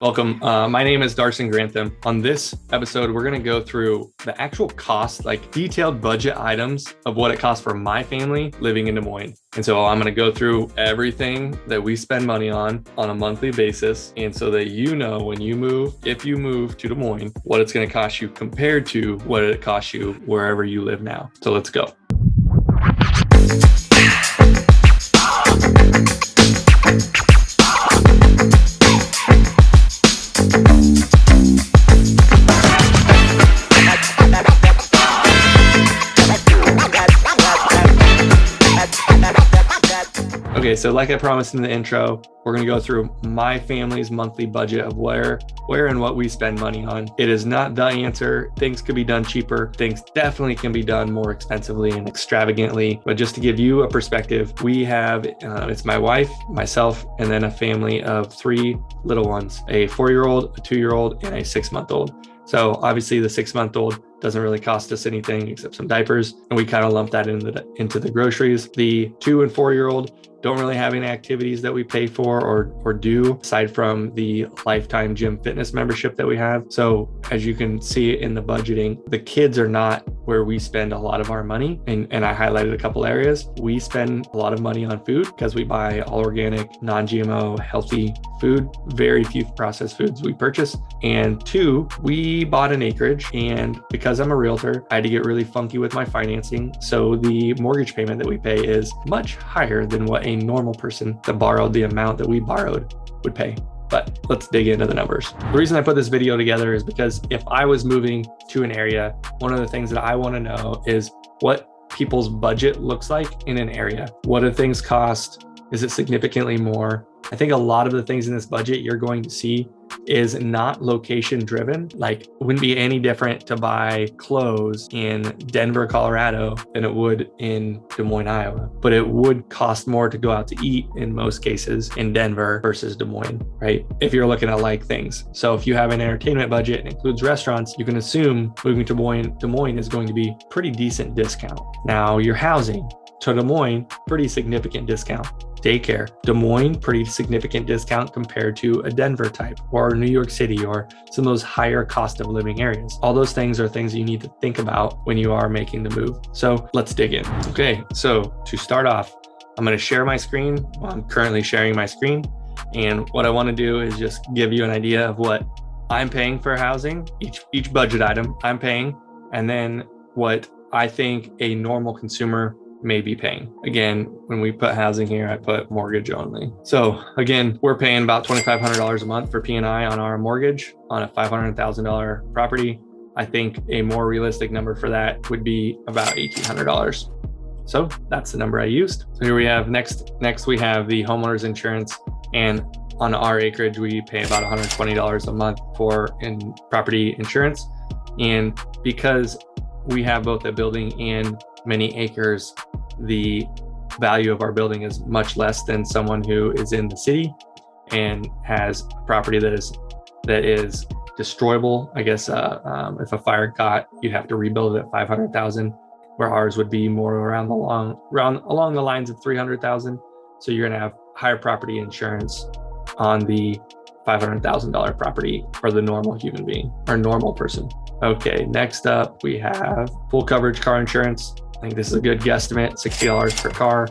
Welcome. My name is Darson Grantham. On this episode, we're going to go through the actual cost, like detailed budget items of what it costs for my family living in Des Moines. And so I'm going to go through everything that we spend money on a monthly basis. And so that you know when you move, if you move to Des Moines, what it's going to cost you compared to what it costs you wherever you live now. So let's go. Okay, so like I promised in the intro, we're going to go through my family's monthly budget of where and what we spend money on. It is not the answer. Things could be done cheaper. Things definitely can be done more expensively and extravagantly. But just to give you a perspective, we have, it's my wife, myself, and then a family of 3 little ones, a 4-year-old, a 2-year-old, and a 6-month-old. So obviously the 6-month-old doesn't really cost us anything except some diapers. And we kind of lump that into the groceries. The 2 and 4-year-old don't really have any activities that we pay for or do aside from the lifetime gym fitness membership that we have. So as you can see in the budgeting, the kids are not where we spend a lot of our money. And I highlighted a couple areas. We spend a lot of money on food because we buy all organic, non-GMO, healthy food, very few processed foods we purchase. And 2, we bought an acreage, and because I'm a realtor, I had to get really funky with my financing. So the mortgage payment that we pay is much higher than what a normal person that borrowed the amount that we borrowed would pay. But let's dig into the numbers. The reason I put this video together is because if I was moving to an area, one of the things that I want to know is what people's budget looks like in an area. What do things cost? Is it significantly more? I think a lot of the things in this budget you're going to see is not location driven. Like it wouldn't be any different to buy clothes in Denver, Colorado than it would in Des Moines, Iowa. But it would cost more to go out to eat in most cases in Denver versus Des Moines, right? If you're looking at like things. So if you have an entertainment budget and includes restaurants, you can assume moving to Des Moines is going to be pretty decent discount. Now your housing to Des Moines, pretty significant discount. Daycare, Des Moines, pretty significant discount compared to a Denver type or New York City or some of those higher cost of living areas. All those things are things you need to think about when you are making the move. So let's dig in. Okay, so to start off, I'm going to share my screen. I'm currently sharing my screen. And what I want to do is just give you an idea of what I'm paying for housing, each budget item I'm paying, and then what I think a normal consumer may be paying. Again, when we put housing here, I put mortgage only. So again, we're paying about $2,500 a month for P&I on our mortgage on a $500,000 property. I think a more realistic number for that would be about $1,800. So that's the number I used. So here we have next we have the homeowner's insurance, and on our acreage, we pay about $120 a month for property insurance. And because we have both a building and many acres, the value of our building is much less than someone who is in the city and has property that is destroyable. I guess if a fire got, you'd have to rebuild it at $500,000, where ours would be more along the lines of $300,000. So you're gonna have higher property insurance on the $500,000 property for the normal human being or normal person. Okay, next up we have full coverage car insurance. I think this is a good guesstimate, $60 per car.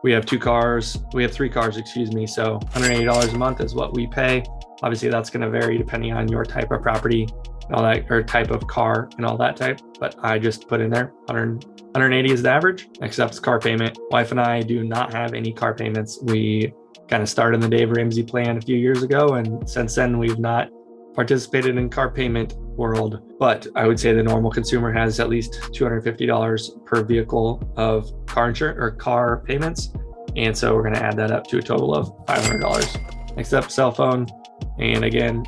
We have 3 cars, so $180 a month is what we pay. Obviously that's gonna vary depending on your type of property and all that, or type of car and all that type, but I just put in there 180 is the average. Next up is car payment. Wife and I do not have any car payments. We kind of started the Dave Ramsey plan a few years ago, and since then we've not participated in car payment world, but I would say the normal consumer has at least $250 per vehicle of car insurance or car payments. And so we're going to add that up to a total of $500. Next up, cell phone. And again,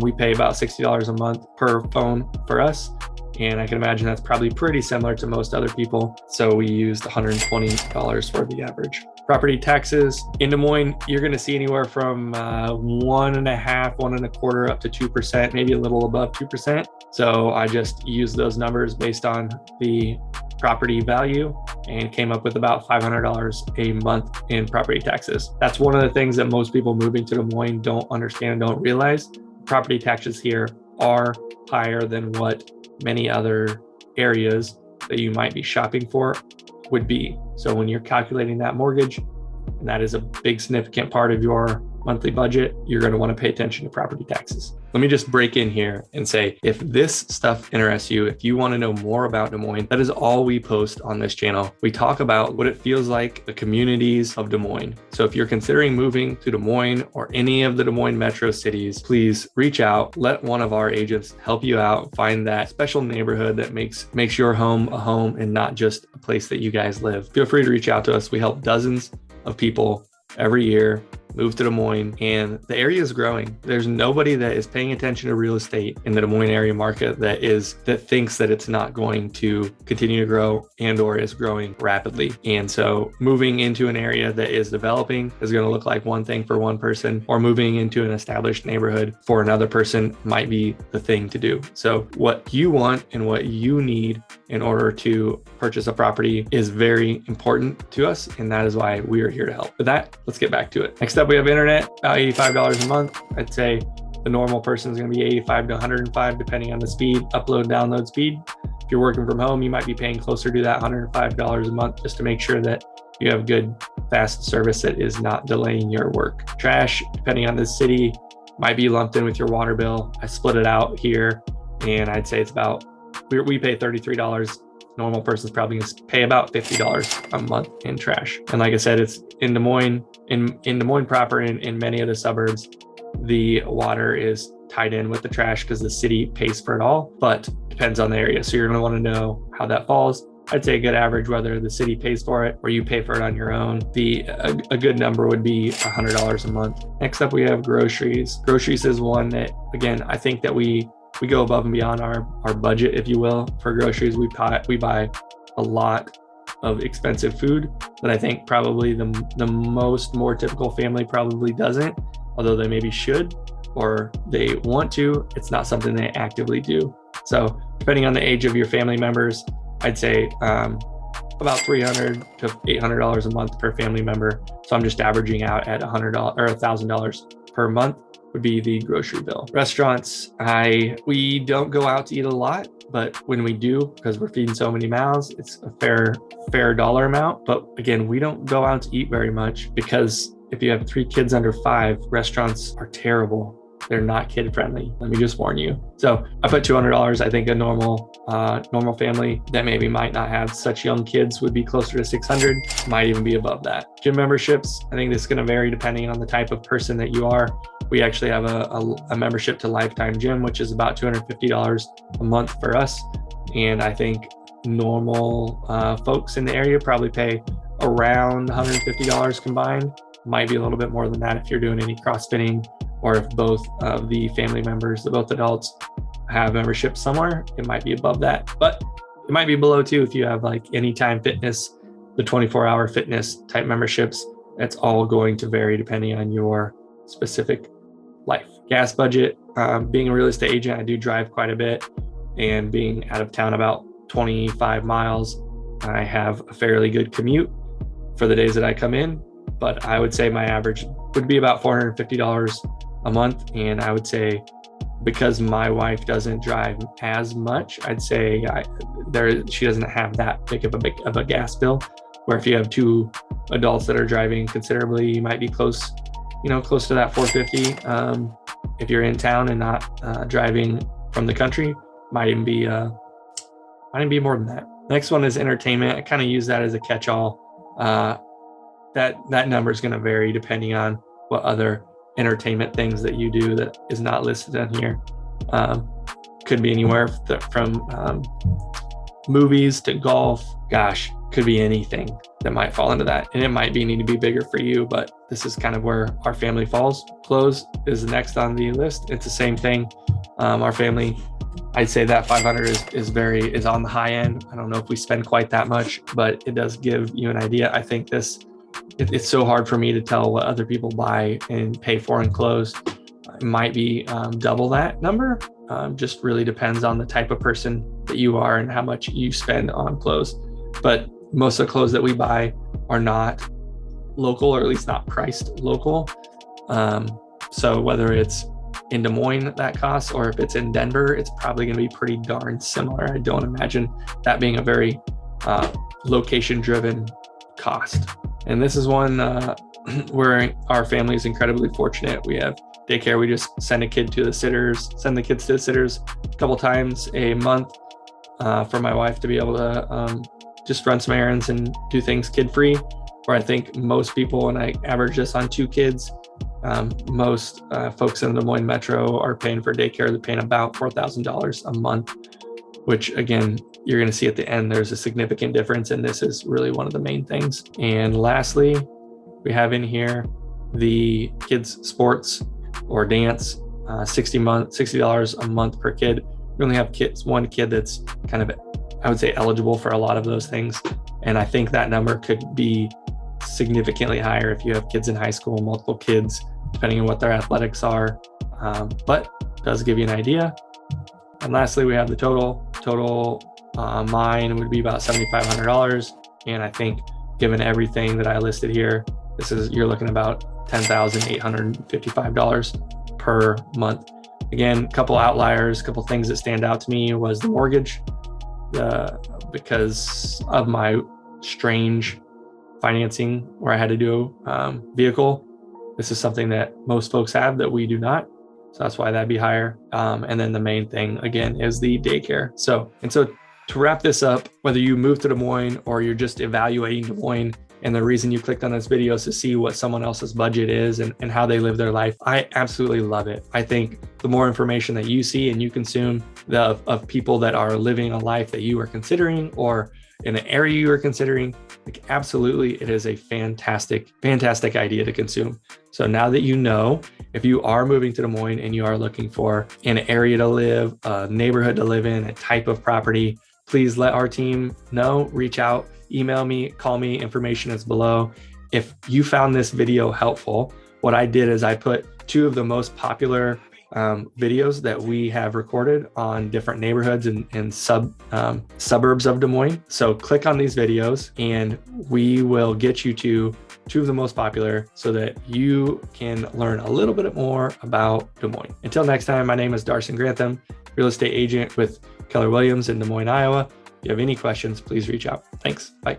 we pay about $60 a month per phone for us. And I can imagine that's probably pretty similar to most other people. So we used $120 for the average. Property taxes in Des Moines, you're going to see anywhere from 1.5%, 1.25% up to 2%, maybe a little above 2%. So I just use those numbers based on the property value and came up with about $500 a month in property taxes. That's one of the things that most people moving to Des Moines don't understand, don't realize. Property taxes here are higher than what many other areas that you might be shopping for would be. So when you're calculating that mortgage, and that is a big significant part of your monthly budget, you're going to want to pay attention to property taxes. Let me just break in here and say, if this stuff interests you, if you want to know more about Des Moines, that is all we post on this channel. We talk about what it feels like, the communities of Des Moines. So if you're considering moving to Des Moines or any of the Des Moines metro cities, please reach out, let one of our agents help you out, find that special neighborhood that makes your home a home and not just a place that you guys live. Feel free to reach out to us. We help dozens of people every year move to Des Moines, and the area is growing. There's nobody that is paying attention to real estate in the Des Moines area market that thinks that it's not going to continue to grow and or is growing rapidly. And so moving into an area that is developing is going to look like one thing for one person, or moving into an established neighborhood for another person might be the thing to do. So what you want and what you need in order to purchase a property is very important to us, and that is why we are here to help. With that, let's get back to it. Next up, we have internet, about $85 a month. I'd say the normal person is going to be $85 to $105, depending on the speed, upload, download speed. If you're working from home, you might be paying closer to that $105 a month just to make sure that you have good, fast service that is not delaying your work. Trash, depending on the city, might be lumped in with your water bill. I split it out here, and I'd say it's about, we pay $33. Normal person's probably going to pay about $50 a month in trash. And like I said, it's in Des Moines, in Des Moines proper, in many of the suburbs, the water is tied in with the trash because the city pays for it all, but depends on the area. So you're going to want to know how that falls. I'd say a good average, whether the city pays for it or you pay for it on your own, a good number would be $100 a month. Next up, we have groceries. Groceries is one that, again, I think that we go above and beyond our budget, if you will, for groceries. We buy a lot of expensive food that I think probably the more typical family probably doesn't, although they maybe should or they want to. It's not something they actively do. So depending on the age of your family members, I'd say about $300 to $800 a month per family member. So I'm just averaging out at $100 or $1,000 per month would be the grocery bill. Restaurants, we don't go out to eat a lot, but when we do, because we're feeding so many mouths, it's a fair dollar amount. But again, we don't go out to eat very much because if you have 3 kids under 5, restaurants are terrible. They're not kid friendly. Let me just warn you. So I put $200. I think a normal family that maybe might not have such young kids would be closer to $600, might even be above that. Gym memberships, I think this is going to vary depending on the type of person that you are. We actually have a membership to Lifetime Gym, which is about $250 a month for us. And I think normal folks in the area probably pay around $150 combined. Might be a little bit more than that if you're doing any CrossFitting, or if both of the family members, both adults, have memberships somewhere, it might be above that. But it might be below too if you have like Anytime Fitness, the 24-hour fitness type memberships. That's all going to vary depending on your specific life. Gas budget, being a real estate agent, I do drive quite a bit, and being out of town about 25 miles, I have a fairly good commute for the days that I come in. But I would say my average would be about $450 a month. And I would say because my wife doesn't drive as much, I'd say she doesn't have that big of a gas bill, where if you have 2 adults that are driving considerably, you might be close to that $450. If you're in town and not driving from the country, might even be more than that. Next one is entertainment. I kind of use that as a catch-all. That number is going to vary depending on what other entertainment things that you do that is not listed on here. Could be anywhere from movies to golf. Gosh, could be anything that might fall into that. And it might need to be bigger for you, but this is kind of where our family falls. Clothes is next on the list. It's the same thing. Our family, I'd say that 500 is on the high end. I don't know if we spend quite that much, but it does give you an idea. I think it's so hard for me to tell what other people buy and pay for in clothes. It might be double that number. Just really depends on the type of person that you are and how much you spend on clothes. but most of the clothes that we buy are not local, or at least not priced local. So whether it's in Des Moines that costs, or if it's in Denver, it's probably going to be pretty darn similar. I don't imagine that being a very location driven cost. And this is one where our family is incredibly fortunate. We have daycare. We just send the kids to the sitters a couple times a month for my wife to be able to just run some errands and do things kid free. Where I think most people, and I average this on 2 kids, most folks in the Des Moines Metro are paying for daycare. They're paying about $4,000 a month, which again, you're going to see at the end, there's a significant difference. And this is really one of the main things. And lastly, we have in here the kids' sports or dance, $60 a month per kid. We only have one kid that's kind of, I would say, eligible for a lot of those things. And I think that number could be significantly higher if you have kids in high school, multiple kids, depending on what their athletics are. But it does give you an idea. And lastly, we have the total. Mine would be about $7,500. And I think given everything that I listed here, you're looking about $10,855 per month. Again, a couple outliers, a couple things that stand out to me was the mortgage, because of my strange financing where I had to do vehicle. This is something that most folks have that we do not. So that's why that'd be higher. And then the main thing again is the daycare. So to wrap this up, whether you move to Des Moines or you're just evaluating Des Moines, and the reason you clicked on this video is to see what someone else's budget is and how they live their life, I absolutely love it. I think the more information that you see and you consume of people that are living a life that you are considering, or in an area you are considering, like, absolutely, it is a fantastic idea to consume. So now that you know, if you are moving to Des Moines and you are looking for an area to live, a neighborhood to live in, a type of property, please let our team know, reach out, email me, call me, information is below. If you found this video helpful, what I did is I put 2 of the most popular videos that we have recorded on different neighborhoods and suburbs of Des Moines. So click on these videos and we will get you to 2 of the most popular so that you can learn a little bit more about Des Moines. Until next time, my name is Darson Grantham, real estate agent with Keller Williams in Des Moines, Iowa. If you have any questions, please reach out. Thanks. Bye.